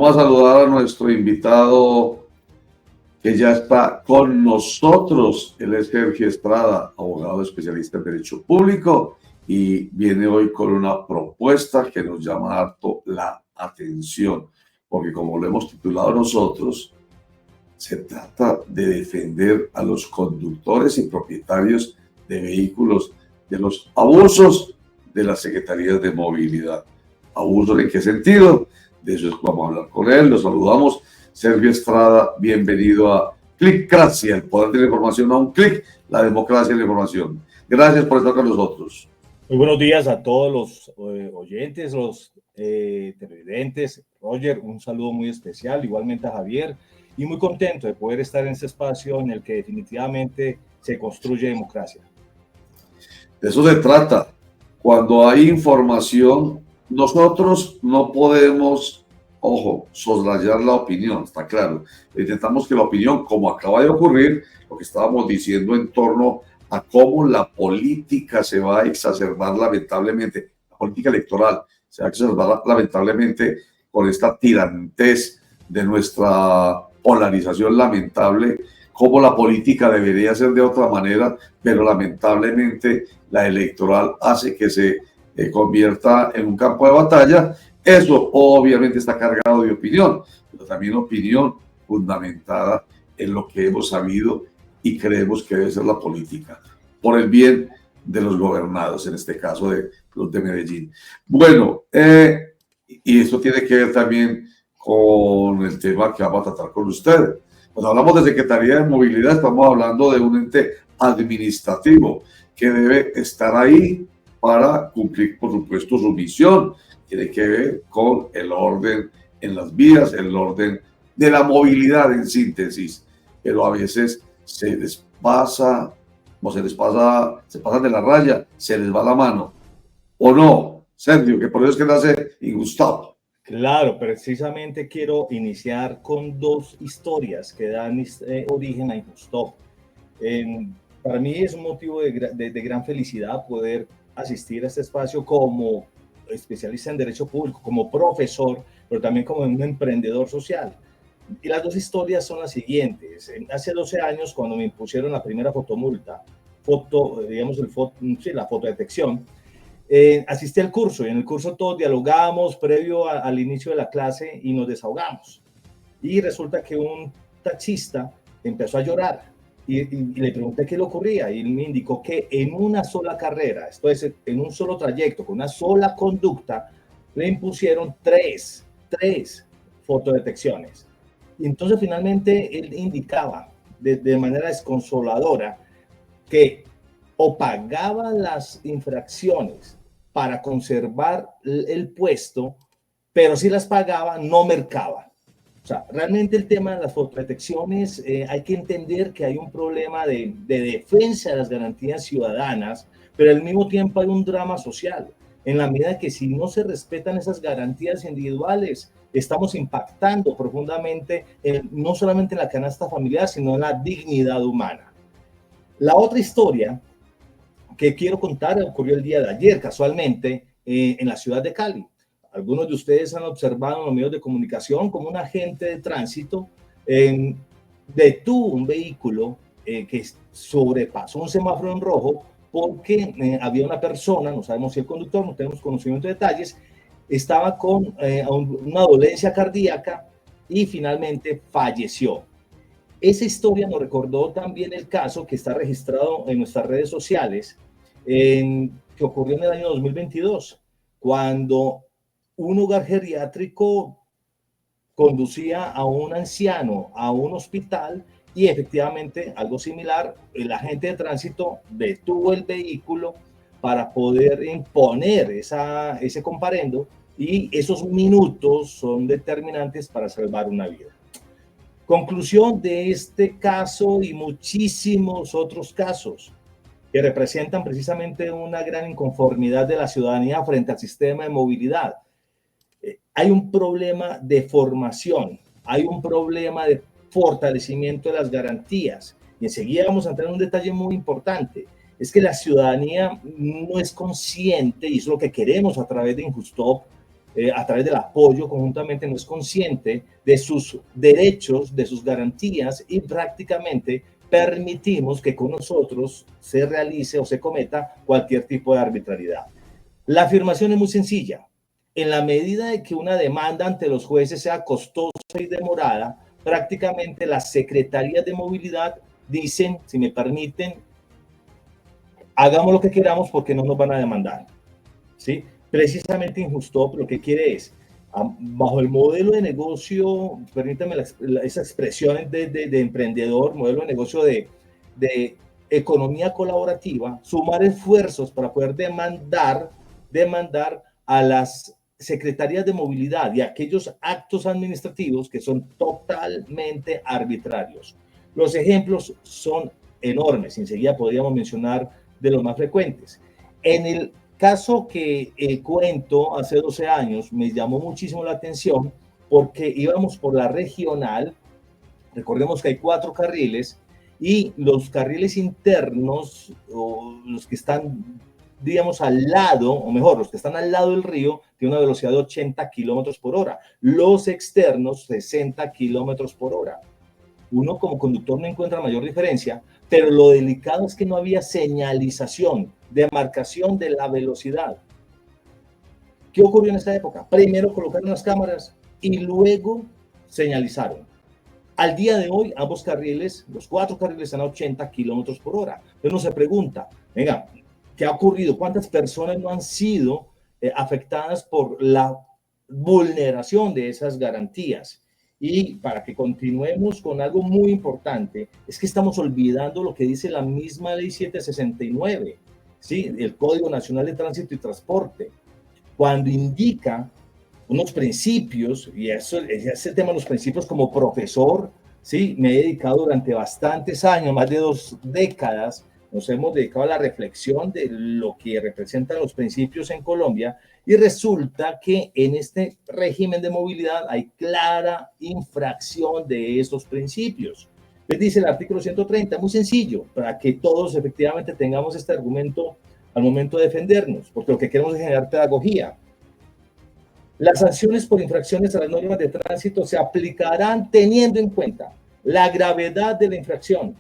Vamos a saludar a nuestro invitado que ya está con nosotros. Él es Sergio Estrada, abogado especialista en Derecho Público, y viene hoy con una propuesta que nos llama harto la atención, porque como lo hemos titulado nosotros, se trata de defender a los conductores y propietarios de vehículos de los abusos de las secretarías de movilidad. ¿Abusos en qué sentido? De eso vamos a hablar con él. Lo saludamos. Sergio Estrada, bienvenido a Clickracia, el poder de la información a un clic, la democracia de la información. Gracias por estar con nosotros. Muy buenos días a todos los oyentes, los televidentes. Roger, un saludo muy especial, igualmente a Javier, y muy contento de poder estar en este espacio en el que definitivamente se construye democracia. De eso se trata. Cuando hay información, nosotros no podemos, soslayar la opinión, está claro. Intentamos que la opinión, como acaba de ocurrir, lo que estábamos diciendo en torno a cómo la política se va a exacerbar lamentablemente, la política electoral se va a exacerbar lamentablemente con esta tirantez de nuestra polarización lamentable, cómo la política debería ser de otra manera, pero lamentablemente la electoral hace que se convierta en un campo de batalla. Eso obviamente está cargado de opinión, pero también opinión fundamentada en lo que hemos sabido y creemos que debe ser la política, por el bien de los gobernados, en este caso de los de Medellín. Bueno, y esto tiene que ver también con el tema que vamos a tratar con ustedes. Cuando hablamos de Secretaría de Movilidad, estamos hablando de un ente administrativo que debe estar ahí para cumplir, por supuesto, su misión. Tiene que ver con el orden en las vías, el orden de la movilidad en síntesis, pero a veces se les pasa, se pasan de la raya, se les va la mano. ¿O no, Sergio? Que por eso es que nace Ingustavo. Claro, precisamente quiero iniciar con dos historias que dan origen a Ingustavo. Para mí es un motivo de gran felicidad poder asistir a este espacio como especialista en Derecho Público, como profesor, pero también como un emprendedor social. Y las dos historias son las siguientes. Hace 12 años, cuando me impusieron la primera fotomulta, la fotodetección, asistí al curso y en el curso todos dialogamos previo al inicio de la clase y nos desahogamos. Y resulta que un taxista empezó a llorar y le pregunté qué le ocurría y él me indicó que en una sola carrera, esto es, en un solo trayecto, con una sola conducta, le impusieron tres fotodetecciones. Y entonces finalmente él indicaba de manera desconsoladora que o pagaba las infracciones para conservar el puesto, pero si las pagaba, no mercaba. O sea, realmente el tema de las fotodetecciones, hay que entender que hay un problema de defensa de las garantías ciudadanas, pero al mismo tiempo hay un drama social, en la medida que si no se respetan esas garantías individuales, estamos impactando profundamente no solamente en la canasta familiar, sino en la dignidad humana. La otra historia que quiero contar ocurrió el día de ayer, casualmente, en la ciudad de Cali. Algunos de ustedes han observado en los medios de comunicación como un agente de tránsito detuvo un vehículo que sobrepasó un semáforo en rojo porque había una persona, no sabemos si el conductor, no tenemos conocimiento de detalles, estaba con una dolencia cardíaca y finalmente falleció. Esa historia nos recordó también el caso que está registrado en nuestras redes sociales, que ocurrió en el año 2022, cuando un hogar geriátrico conducía a un anciano a un hospital y efectivamente algo similar, el agente de tránsito detuvo el vehículo para poder imponer ese comparendo y esos minutos son determinantes para salvar una vida. Conclusión de este caso y muchísimos otros casos que representan precisamente una gran inconformidad de la ciudadanía frente al sistema de movilidad. Hay un problema de formación, hay un problema de fortalecimiento de las garantías. Y enseguida vamos a entrar en un detalle muy importante. Es que la ciudadanía no es consciente, y es lo que queremos a través de Ingustop, a través del apoyo conjuntamente, no es consciente de sus derechos, de sus garantías y prácticamente permitimos que con nosotros se realice o se cometa cualquier tipo de arbitrariedad. La afirmación es muy sencilla. En la medida de que una demanda ante los jueces sea costosa y demorada, prácticamente las secretarías de movilidad dicen, si me permiten, hagamos lo que queramos porque no nos van a demandar. ¿Sí? Precisamente Injustop lo que quiere es, bajo el modelo de negocio, permítame esa expresión de emprendedor, modelo de negocio de economía colaborativa, sumar esfuerzos para poder demandar a las secretarías de movilidad y a aquellos actos administrativos que son totalmente arbitrarios. Los ejemplos son enormes, enseguida podríamos mencionar de los más frecuentes. En el caso que cuento hace 12 años me llamó muchísimo la atención porque íbamos por la regional, recordemos que hay 4 carriles y los carriles internos, o los que están, digamos, al lado, o mejor, los que están al lado del río, tienen una velocidad de 80 kilómetros por hora, los externos 60 kilómetros por hora. Uno como conductor no encuentra mayor diferencia, pero lo delicado es que no había señalización, demarcación de la velocidad. ¿Qué ocurrió en esta época? Primero colocaron las cámaras y luego señalizaron. Al día de hoy, ambos carriles, los 4 carriles están a 80 kilómetros por hora. Entonces uno se pregunta, venga, ¿qué ha ocurrido? ¿Cuántas personas no han sido afectadas por la vulneración de esas garantías? Y para que continuemos con algo muy importante, es que estamos olvidando lo que dice la misma ley 769, ¿sí? El Código Nacional de Tránsito y Transporte, cuando indica unos principios, y ese tema de los principios como profesor, ¿sí? Me he dedicado durante bastantes años, más de 2 décadas, nos hemos dedicado a la reflexión de lo que representan los principios en Colombia, y resulta que en este régimen de movilidad hay clara infracción de estos principios. Les dice el artículo 130, muy sencillo, para que todos efectivamente tengamos este argumento al momento de defendernos, porque lo que queremos es generar pedagogía. Las sanciones por infracciones a las normas de tránsito se aplicarán teniendo en cuenta la gravedad de la infracción.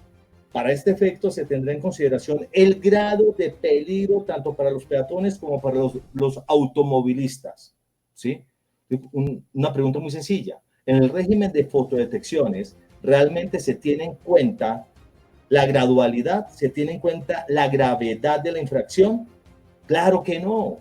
Para este efecto se tendrá en consideración el grado de peligro tanto para los peatones como para los automovilistas. ¿Sí? Una pregunta muy sencilla. En el régimen de fotodetecciones, ¿realmente se tiene en cuenta la gradualidad? ¿Se tiene en cuenta la gravedad de la infracción? Claro que no.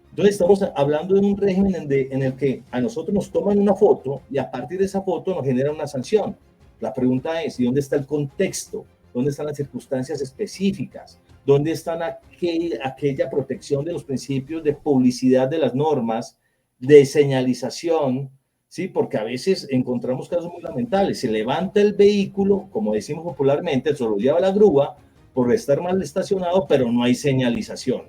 Entonces estamos hablando de un régimen en el que a nosotros nos toman una foto y a partir de esa foto nos generan una sanción. La pregunta es, ¿y dónde está el contexto? ¿Dónde están las circunstancias específicas? ¿Dónde están aquella protección de los principios de publicidad de las normas, de señalización? ¿Sí? Porque a veces encontramos casos muy lamentables. Se levanta el vehículo, como decimos popularmente, se lo lleva a la grúa por estar mal estacionado, pero no hay señalización.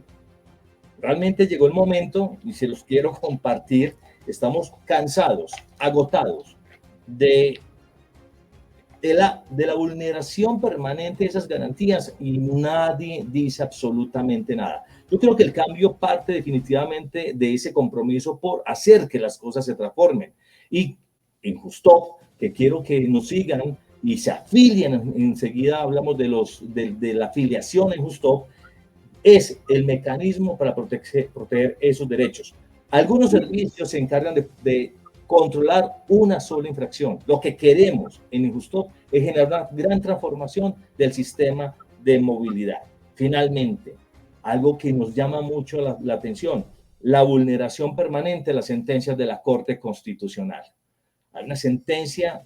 Realmente llegó el momento, y se los quiero compartir, estamos cansados, agotados de la vulneración permanente de esas garantías y nadie dice absolutamente nada. Yo creo que el cambio parte definitivamente de ese compromiso por hacer que las cosas se transformen. Y en Justop, que quiero que nos sigan y se afilien, enseguida hablamos de la afiliación en Justop, es el mecanismo para proteger esos derechos. Algunos servicios se encargan de controlar una sola infracción. Lo que queremos en Injustop es generar una gran transformación del sistema de movilidad. Finalmente, algo que nos llama mucho la atención, la vulneración permanente de las sentencias de la Corte Constitucional. Hay una sentencia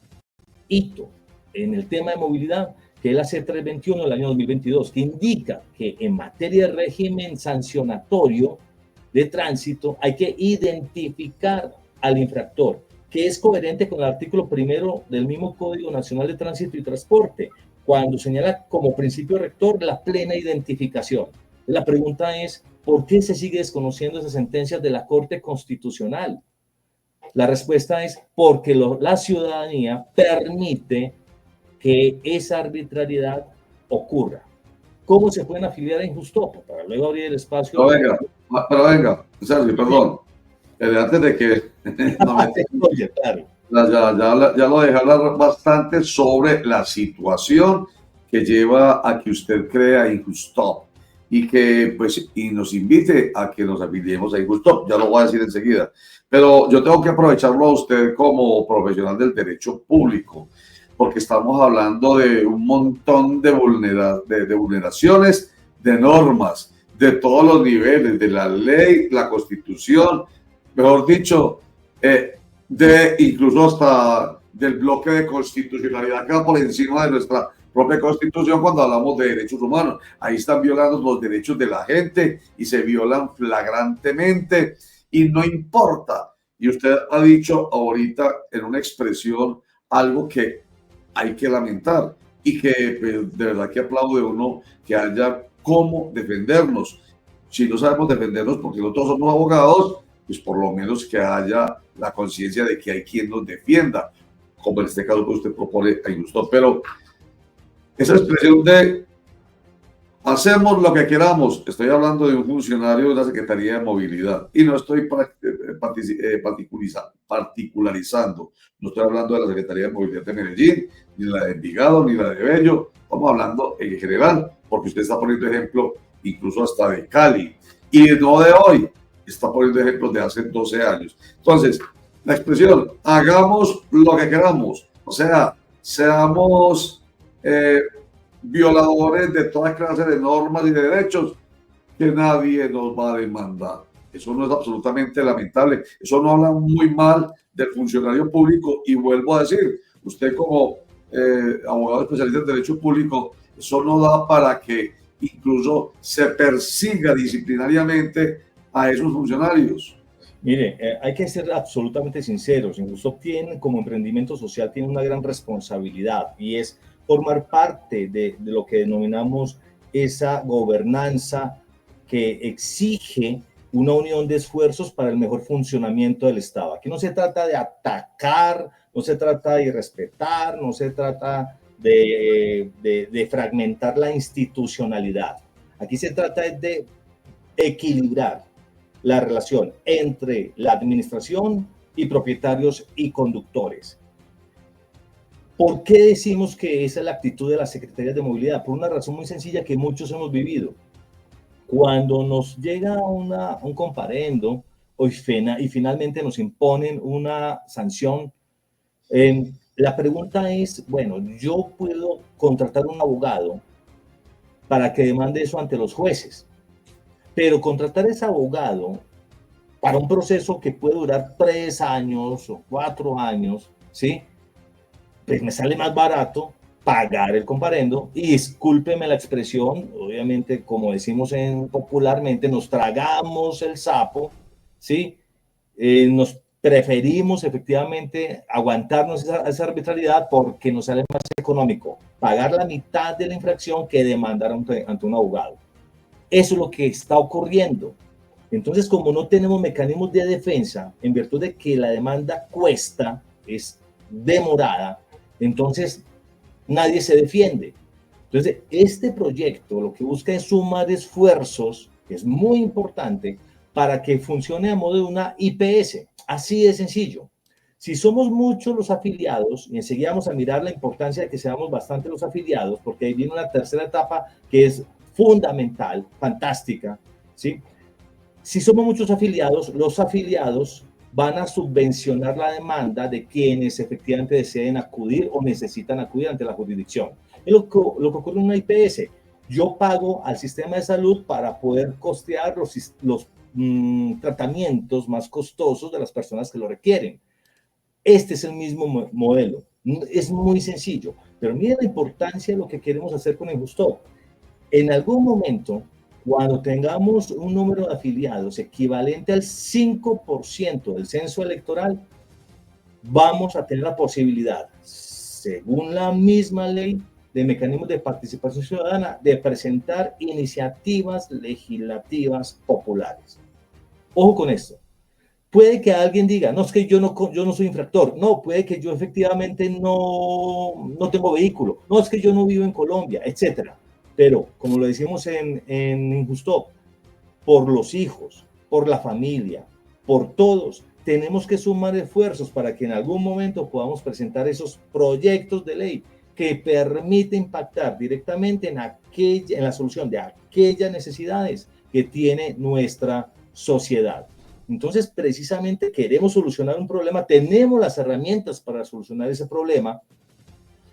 hito en el tema de movilidad, que es la C321 del año 2022, que indica que en materia de régimen sancionatorio de tránsito hay que identificar al infractor, que es coherente con el artículo 1 del mismo Código Nacional de Tránsito y Transporte, cuando señala como principio rector la plena identificación. La pregunta es, ¿por qué se sigue desconociendo esas sentencias de la Corte Constitucional? La respuesta es porque la ciudadanía permite que esa arbitrariedad ocurra. ¿Cómo se pueden afiliar a Injustop? Para luego abrir el espacio. Pero venga, Sergio, perdón. Antes de que no me... Oye, claro. Ya lo dejé hablar bastante sobre la situación que lleva a que usted crea Injustop y que pues y nos invite a que nos afiliemos a Injustop. Ya lo voy a decir enseguida. Pero yo tengo que aprovecharlo a usted como profesional del derecho público, porque estamos hablando de un montón de, de vulneraciones de normas, de todos los niveles, de la ley, la constitución, mejor dicho, de incluso hasta del bloque de constitucionalidad que va por encima de nuestra propia constitución cuando hablamos de derechos humanos. Ahí están violando los derechos de la gente y se violan flagrantemente y no importa. Y usted ha dicho ahorita en una expresión algo que hay que lamentar y que pues, de verdad que aplaude uno que haya cómo defendernos. Si no sabemos defendernos porque no todos somos abogados, pues por lo menos que haya la conciencia de que hay quien nos defienda, como en este caso que usted propone a Injustop. Pero esa expresión de hacemos lo que queramos, estoy hablando de un funcionario de la Secretaría de Movilidad y no estoy particularizando, no estoy hablando de la Secretaría de Movilidad de Medellín, ni la de Envigado, ni la de Bello, estamos hablando en general, porque usted está poniendo ejemplo incluso hasta de Cali, y no de hoy, está poniendo ejemplos de hace 12 años. Entonces, la expresión, hagamos lo que queramos, o sea, seamos violadores de toda clase de normas y de derechos, que nadie nos va a demandar. Eso no es absolutamente lamentable, eso no habla muy mal del funcionario público y vuelvo a decir, usted como abogado especialista en derecho público, eso no da para que incluso se persiga disciplinariamente a esos funcionarios. Mire, hay que ser absolutamente sinceros. Injustop tiene, como emprendimiento social, tiene una gran responsabilidad y es formar parte de lo que denominamos esa gobernanza que exige una unión de esfuerzos para el mejor funcionamiento del Estado. Aquí no se trata de atacar, no se trata de irrespetar, no se trata de fragmentar la institucionalidad. Aquí se trata de equilibrar la relación entre la administración y propietarios y conductores. ¿Por qué decimos que esa es la actitud de las secretarías de movilidad? Por una razón muy sencilla que muchos hemos vivido. Cuando nos llega un comparendo y finalmente nos imponen una sanción, la pregunta es, bueno, yo puedo contratar un abogado para que demande eso ante los jueces, pero contratar a ese abogado para un proceso que puede durar 3 años o 4 años, ¿sí? Pues me sale más barato pagar el comparendo y discúlpeme la expresión, obviamente, como decimos popularmente, nos tragamos el sapo, ¿sí? Nos preferimos efectivamente aguantarnos esa arbitrariedad porque nos sale más económico pagar la mitad de la infracción que demandar ante un abogado. Eso es lo que está ocurriendo. Entonces, como no tenemos mecanismos de defensa, en virtud de que la demanda cuesta, es demorada, entonces nadie se defiende. Entonces, este proyecto lo que busca es sumar esfuerzos, que es muy importante, para que funcione a modo de una IPS. Así de sencillo. Si somos muchos los afiliados, y enseguida vamos a mirar la importancia de que seamos bastante los afiliados, porque ahí viene una tercera etapa que es fundamental, fantástica, ¿sí? Si somos muchos afiliados, los afiliados van a subvencionar la demanda de quienes efectivamente deseen acudir o necesitan acudir ante la jurisdicción. Es lo que ocurre en una IPS. Yo pago al sistema de salud para poder costear los tratamientos más costosos de las personas que lo requieren. Este es el mismo modelo. Es muy sencillo, pero mira la importancia de lo que queremos hacer con Injustop. En algún momento, cuando tengamos un número de afiliados equivalente al 5% del censo electoral, vamos a tener la posibilidad, según la misma ley de mecanismos de participación ciudadana, de presentar iniciativas legislativas populares. Ojo con esto. Puede que alguien diga, no, es que yo no soy infractor. No, puede que yo efectivamente no tengo vehículo. No, es que yo no vivo en Colombia, etcétera. Pero, como lo decimos en Injustop, por los hijos, por la familia, por todos. Tenemos que sumar esfuerzos para que en algún momento podamos presentar esos proyectos de ley que permite impactar directamente en la solución de aquellas necesidades que tiene nuestra sociedad. Entonces, precisamente queremos solucionar un problema, tenemos las herramientas para solucionar ese problema.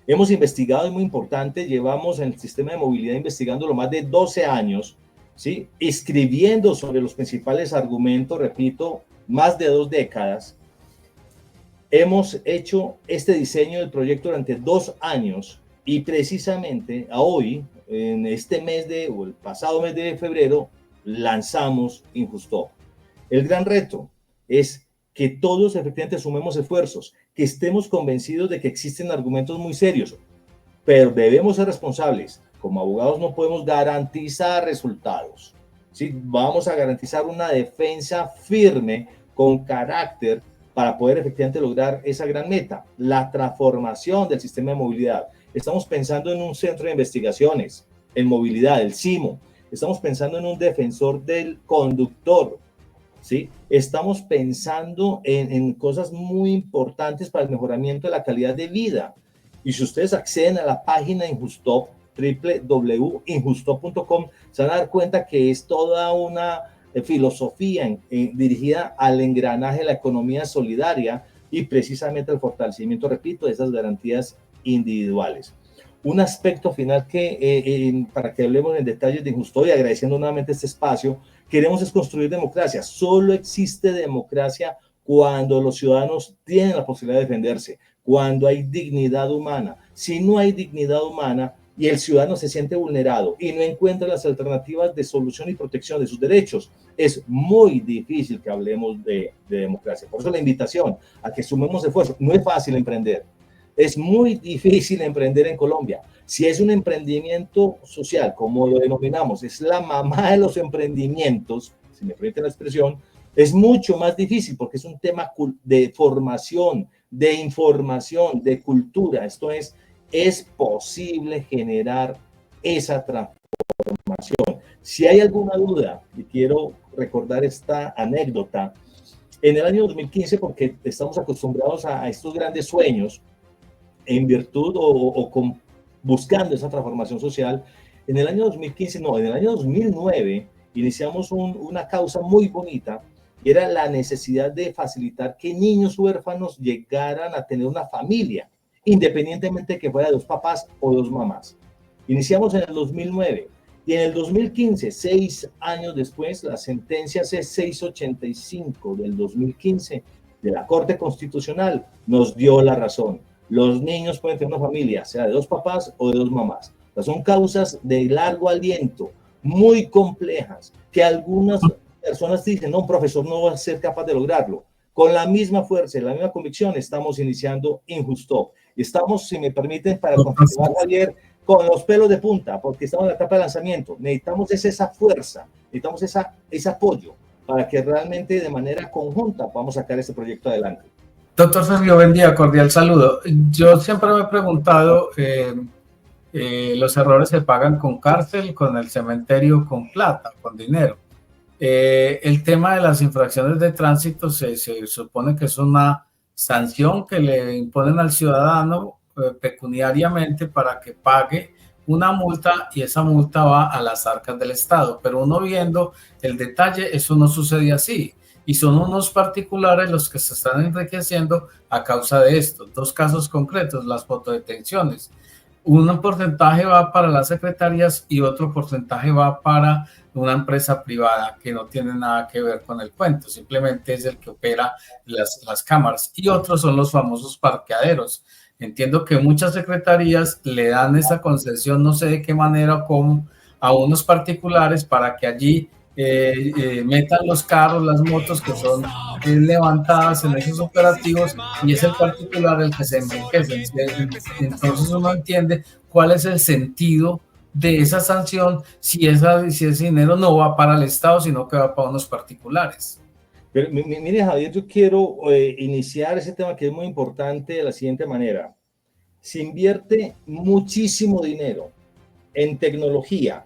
Hemos investigado, es muy importante, llevamos en el sistema de movilidad investigándolo más de 12 años, ¿sí? Escribiendo sobre los principales argumentos, repito, más de 2 décadas. Hemos hecho este diseño del proyecto durante 2 años y precisamente a hoy, en este mes o el pasado mes de febrero, lanzamos Injusto. El gran reto es que todos efectivamente sumemos esfuerzos, que estemos convencidos de que existen argumentos muy serios, pero debemos ser responsables. Como abogados no podemos garantizar resultados, ¿sí? Vamos a garantizar una defensa firme con carácter para poder efectivamente lograr esa gran meta, la transformación del sistema de movilidad. Estamos pensando en un centro de investigaciones en movilidad, el CIMO. Estamos pensando en un defensor del conductor, ¿sí? Estamos pensando en cosas muy importantes para el mejoramiento de la calidad de vida. Y si ustedes acceden a la página Injustop, www.injustop.com, se van a dar cuenta que es toda una filosofía dirigida al engranaje de la economía solidaria y precisamente al fortalecimiento, repito, de esas garantías individuales. Un aspecto final que, para que hablemos en detalles de Injusto y agradeciendo nuevamente este espacio, queremos es construir democracia. Solo existe democracia cuando los ciudadanos tienen la posibilidad de defenderse, cuando hay dignidad humana. Si no hay dignidad humana y el ciudadano se siente vulnerado y no encuentra las alternativas de solución y protección de sus derechos, es muy difícil que hablemos de democracia. Por eso la invitación a que sumemos esfuerzos. No es fácil emprender. Es muy difícil emprender en Colombia. Si es un emprendimiento social, como lo denominamos, es la mamá de los emprendimientos, si me permite la expresión, es mucho más difícil porque es un tema de formación, de información, de cultura. Esto es posible generar esa transformación. Si hay alguna duda, y quiero recordar esta anécdota, en el año 2015, porque estamos acostumbrados a estos grandes sueños, en virtud buscando esa transformación social, en el año 2015, no, en el año 2009, iniciamos una causa muy bonita, y era la necesidad de facilitar que niños huérfanos llegaran a tener una familia, independientemente de que fuera de 2 papás o 2 mamás. Iniciamos en el 2009, y en el 2015, 6 años después, la sentencia C685 del 2015 de la Corte Constitucional nos dio la razón. Los niños pueden tener una familia, sea de 2 papás o de 2 mamás. O sea, son causas de largo aliento, muy complejas, que algunas personas dicen, no, un profesor no va a ser capaz de lograrlo. Con la misma fuerza y la misma convicción estamos iniciando Injusto. Estamos, si me permiten, para continuar, Javier, con los pelos de punta, porque estamos en la etapa de lanzamiento. Necesitamos esa fuerza, necesitamos ese apoyo para que realmente de manera conjunta podamos sacar este proyecto adelante. Doctor Sergio, buen día, cordial saludo. Yo siempre me he preguntado, los errores se pagan con cárcel, con el cementerio, con plata, con dinero. El tema de las infracciones de tránsito se supone que es una sanción que le imponen al ciudadano pecuniariamente para que pague una multa, y esa multa va a las arcas del Estado. Pero uno viendo el detalle, eso no sucede así. Y son unos particulares los que se están enriqueciendo a causa de esto. 2 casos concretos, las fotodetenciones. Un porcentaje va para las secretarías y otro porcentaje va para una empresa privada que no tiene nada que ver con el cuento, simplemente es el que opera las cámaras. Y otros son los famosos parqueaderos. Entiendo que muchas secretarías le dan esa concesión, no sé de qué manera o cómo, a unos particulares para que allí metan los carros, las motos que son levantadas en esos operativos, y es el particular el que se enriquece. Entonces uno entiende cuál es el sentido de esa sanción si ese dinero no va para el Estado, sino que va para unos particulares. Pero, mire, Javier, yo quiero iniciar ese tema que es muy importante de la siguiente manera. Se invierte muchísimo dinero en tecnología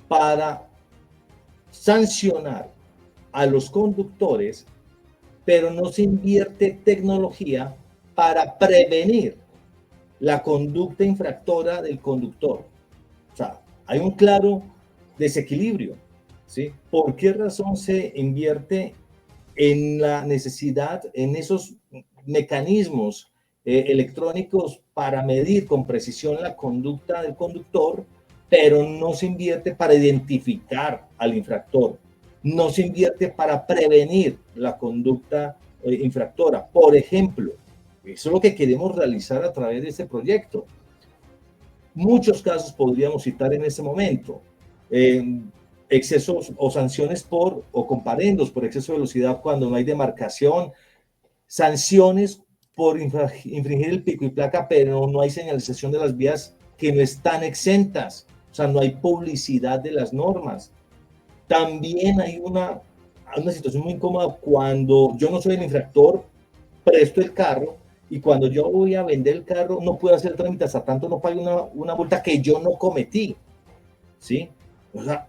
para sancionar a los conductores, pero no se invierte tecnología para prevenir la conducta infractora del conductor. O sea, hay un claro desequilibrio, ¿sí? ¿Por qué razón se invierte en la necesidad, en esos mecanismos electrónicos para medir con precisión la conducta del conductor, pero no se invierte para identificar al infractor? No se invierte para prevenir la conducta infractora. Por ejemplo, eso es lo que queremos realizar a través de este proyecto. Muchos casos podríamos citar en este momento. Excesos o sanciones o comparendos por exceso de velocidad cuando no hay demarcación, sanciones por infringir el pico y placa, pero no hay señalización de las vías que no están exentas, o sea, no hay publicidad de las normas. También hay una situación muy incómoda cuando yo no soy el infractor, presto el carro, y cuando yo voy a vender el carro no puedo hacer el trámite hasta tanto no pague una multa que yo no cometí, ¿sí? O sea,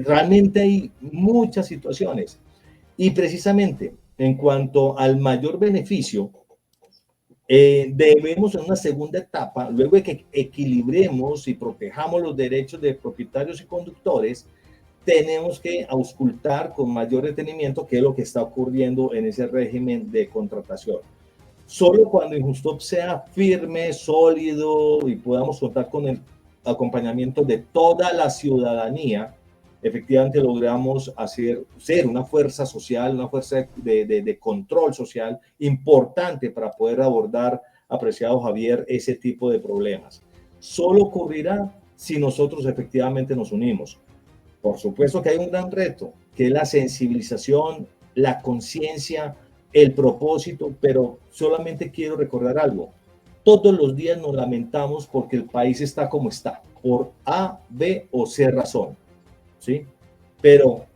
realmente hay muchas situaciones. Y precisamente en cuanto al mayor beneficio, debemos en una segunda etapa, luego de que equilibremos y protejamos los derechos de propietarios y conductores, tenemos que auscultar con mayor detenimiento qué es lo que está ocurriendo en ese régimen de contratación. Solo cuando Injustop sea firme, sólido y podamos contar con el acompañamiento de toda la ciudadanía, efectivamente logramos ser una fuerza social, una fuerza de control social importante para poder abordar, apreciado Javier, ese tipo de problemas. Solo ocurrirá si nosotros efectivamente nos unimos. Por supuesto que hay un gran reto, que es la sensibilización, la conciencia, el propósito, pero solamente quiero recordar algo. Todos los días nos lamentamos porque el país está como está, por A, B o C razón, ¿sí? Pero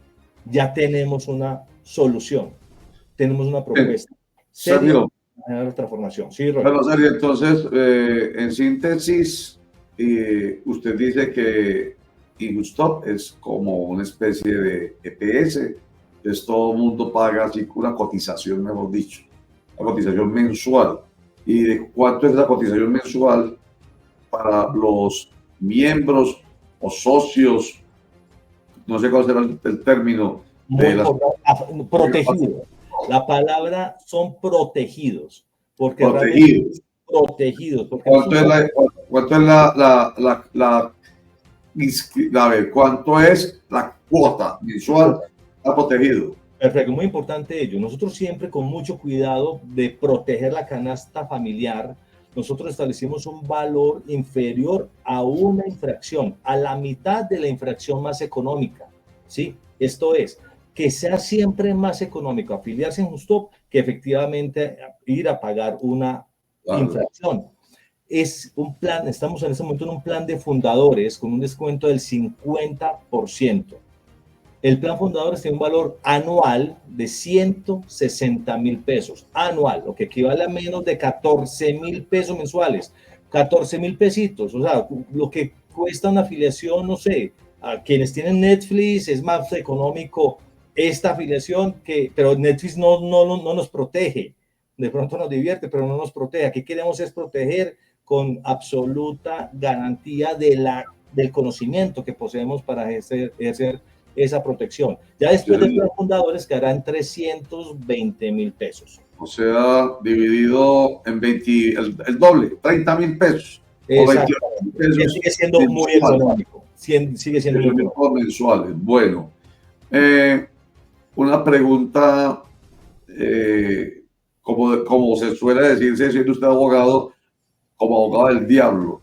ya tenemos una solución, tenemos una propuesta. Sergio, la transformación. Sí, Roy. bueno, Sergio, entonces, en síntesis, usted dice que Injustop es como una especie de EPS, entonces todo el mundo paga así una cotización, mejor dicho, una cotización mensual. ¿Y de cuánto es la cotización mensual para los miembros o socios? No sé cuál será el término. Protegidos. La palabra son protegidos. Porque protegidos. Protegidos. Porque ¿Cuánto es la cuota mensual a protegido? Perfecto, muy importante ello. Nosotros siempre con mucho cuidado de proteger la canasta familiar, nosotros establecimos un valor inferior a una infracción, a la mitad de la infracción más económica, ¿sí? Esto es, que sea siempre más económico afiliarse en Injustop que efectivamente ir a pagar una infracción. Es un plan, estamos en este momento en un plan de fundadores con un descuento del 50%. El plan fundadores tiene un valor anual de 160,000 pesos, anual, lo que equivale a menos de 14,000 pesos mensuales, 14,000 pesitos, o sea, lo que cuesta una afiliación, no sé, a quienes tienen Netflix es más económico esta afiliación, pero Netflix no nos protege, de pronto nos divierte, pero no nos protege. Aquí queremos es proteger con absoluta garantía del conocimiento que poseemos para ejercer esa protección. Ya después de los fundadores quedarán 320,000 pesos. O sea, dividido en 20, el doble, 30,000 pesos. Exacto. Sigue siendo muy económico. Sigue siendo muy económico. Mensuales. Bueno, una pregunta, como se suele decirse, siendo usted abogado, como abogado del diablo.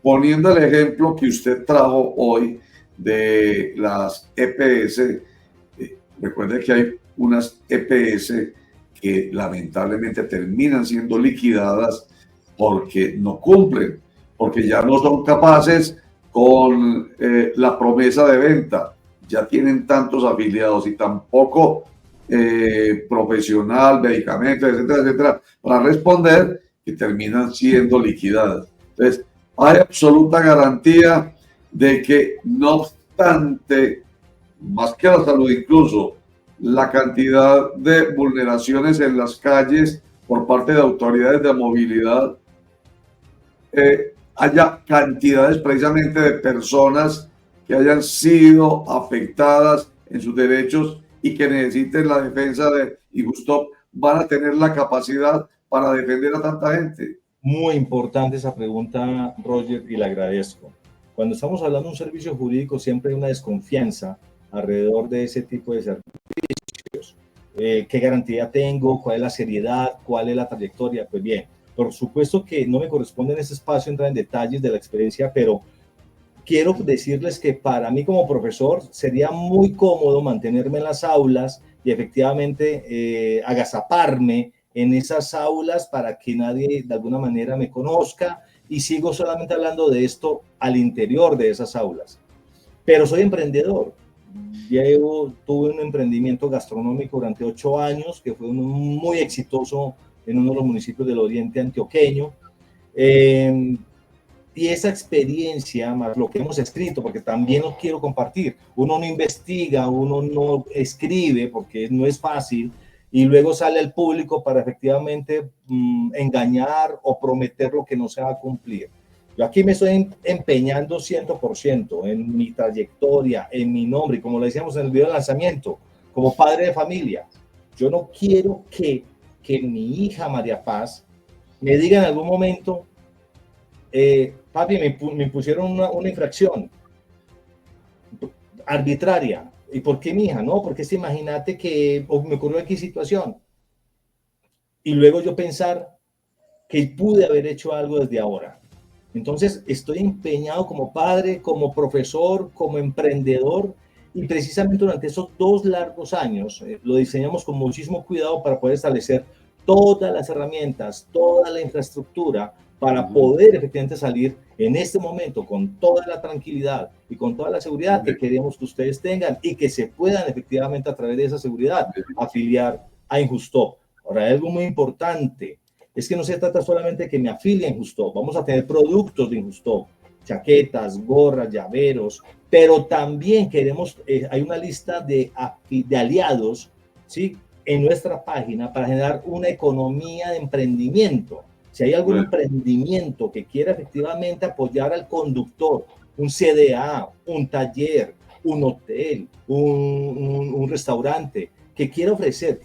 Poniendo el ejemplo que usted trajo hoy de las EPS, recuerde que hay unas EPS que lamentablemente terminan siendo liquidadas porque no cumplen, porque ya no son capaces con la promesa de venta, ya tienen tantos afiliados y tampoco profesional, medicamentos, etcétera, etcétera, para responder, que terminan siendo liquidadas. Entonces, hay absoluta garantía de que, no obstante más que la salud incluso, la cantidad de vulneraciones en las calles por parte de autoridades de movilidad, haya cantidades precisamente de personas que hayan sido afectadas en sus derechos y que necesiten la defensa de Injustop, van a tener la capacidad para defender a tanta gente. Muy importante esa pregunta, Roger, y le agradezco. Cuando estamos hablando de un servicio jurídico, siempre hay una desconfianza alrededor de ese tipo de servicios. ¿Qué garantía tengo? ¿Cuál es la seriedad? ¿Cuál es la trayectoria? Pues bien, por supuesto que no me corresponde en este espacio entrar en detalles de la experiencia, pero quiero decirles que para mí como profesor sería muy cómodo mantenerme en las aulas y efectivamente agazaparme en esas aulas para que nadie de alguna manera me conozca y sigo solamente hablando de esto al interior de esas aulas. Pero soy emprendedor. Tuve un emprendimiento gastronómico durante 8 años que fue muy exitoso en uno de los municipios del oriente antioqueño. Y esa experiencia, más lo que hemos escrito, porque también lo quiero compartir, uno no investiga, uno no escribe, porque no es fácil, y luego sale al público para efectivamente engañar o prometer lo que no se va a cumplir. Yo aquí me estoy empeñando 100% en mi trayectoria, en mi nombre, y como lo decíamos en el video de lanzamiento, como padre de familia. Yo no quiero que mi hija María Paz me diga en algún momento, papi, me pusieron una infracción arbitraria. ¿Y por qué mi hija? No, porque imagínate que me ocurrió aquí situación. Y luego yo pensar que pude haber hecho algo desde ahora. Entonces estoy empeñado como padre, como profesor, como emprendedor, y precisamente durante esos 2 largos años lo diseñamos con muchísimo cuidado para poder establecer todas las herramientas, toda la infraestructura para poder efectivamente salir en este momento con toda la tranquilidad y con toda la seguridad que queremos que ustedes tengan y que se puedan efectivamente a través de esa seguridad afiliar a Injustop. Ahora, hay algo muy importante, es que no se trata solamente de que me afilie a Injustop, vamos a tener productos de Injustop, chaquetas, gorras, llaveros, pero también queremos, hay una lista de aliados, ¿sí?, en nuestra página para generar una economía de emprendimiento. Si hay algún emprendimiento que quiera efectivamente apoyar al conductor, un CDA, un taller, un hotel, un restaurante, que quiera ofrecer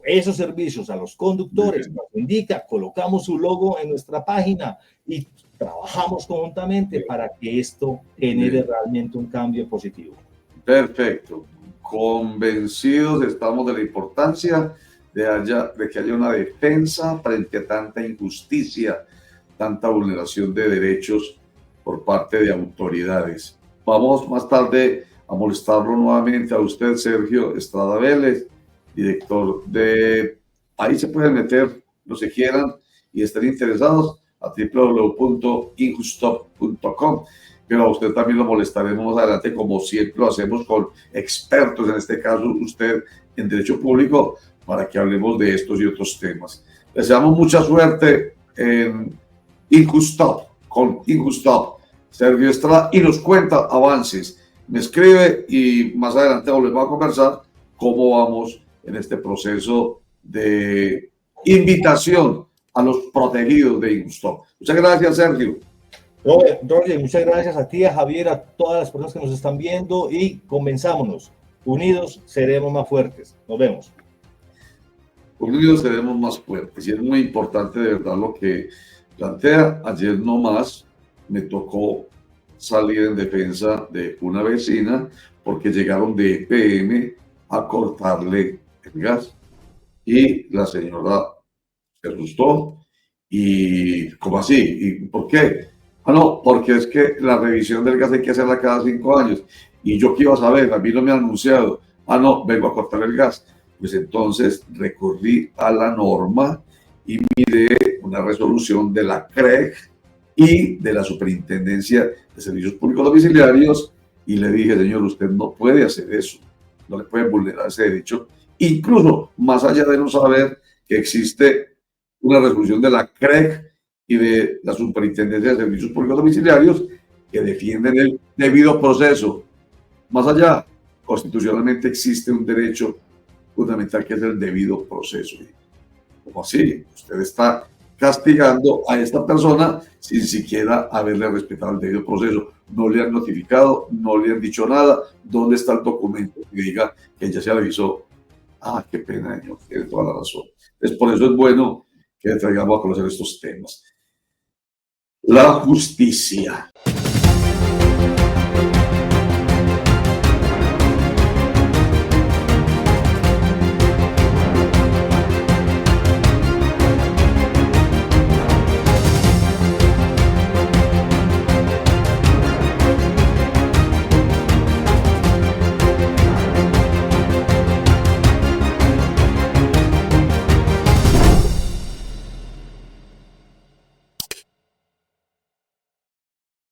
esos servicios a los conductores, nos indica, colocamos su logo en nuestra página y trabajamos conjuntamente para que esto genere realmente un cambio positivo. Perfecto. Convencidos estamos de la importancia de que haya una defensa frente a tanta injusticia, tanta vulneración de derechos por parte de autoridades. Vamos más tarde a molestarlo nuevamente a usted, Sergio Estrada Vélez, director de... Ahí se pueden meter los que quieran y estén interesados a www.injustop.com. Pero a usted también lo molestaremos más adelante, como siempre lo hacemos con expertos, en este caso usted en Derecho Público, para que hablemos de estos y otros temas. Les deseamos mucha suerte en Injustop, con Injustop, Sergio Estrada, y nos cuenta avances. Me escribe y más adelante volvemos a conversar cómo vamos en este proceso de invitación a los protegidos de Injustop. Muchas gracias, Sergio. Roger, muchas gracias a ti, a Javier, a todas las personas que nos están viendo y comenzámonos. Unidos seremos más fuertes. Nos vemos. Unidos seremos más fuertes. Y es muy importante de verdad lo que plantea. Ayer nomás me tocó salir en defensa de una vecina porque llegaron de EPM a cortarle el gas. Y la señora se asustó. ¿Y cómo así? ¿Y por qué? No, porque es que la revisión del gas hay que hacerla cada 5 años. Y yo qué iba a saber, a mí no me han anunciado. No, vengo a cortar el gas. Pues entonces recurrí a la norma y miré una resolución de la CREG y de la Superintendencia de Servicios Públicos Domiciliarios y le dije, señor, usted no puede hacer eso, no le puede vulnerar ese derecho, incluso más allá de no saber que existe una resolución de la CREG y de la Superintendencia de Servicios Públicos Domiciliarios que defienden el debido proceso. Más allá, constitucionalmente existe un derecho fundamental que es el debido proceso. ¿Cómo así? Usted está castigando a esta persona sin siquiera haberle respetado el debido proceso. No le han notificado, no le han dicho nada. ¿Dónde está el documento que diga que ya se avisó? Ah, qué pena, señor, tiene toda la razón. Entonces, por eso es bueno que traigamos a conocer estos temas. La justicia.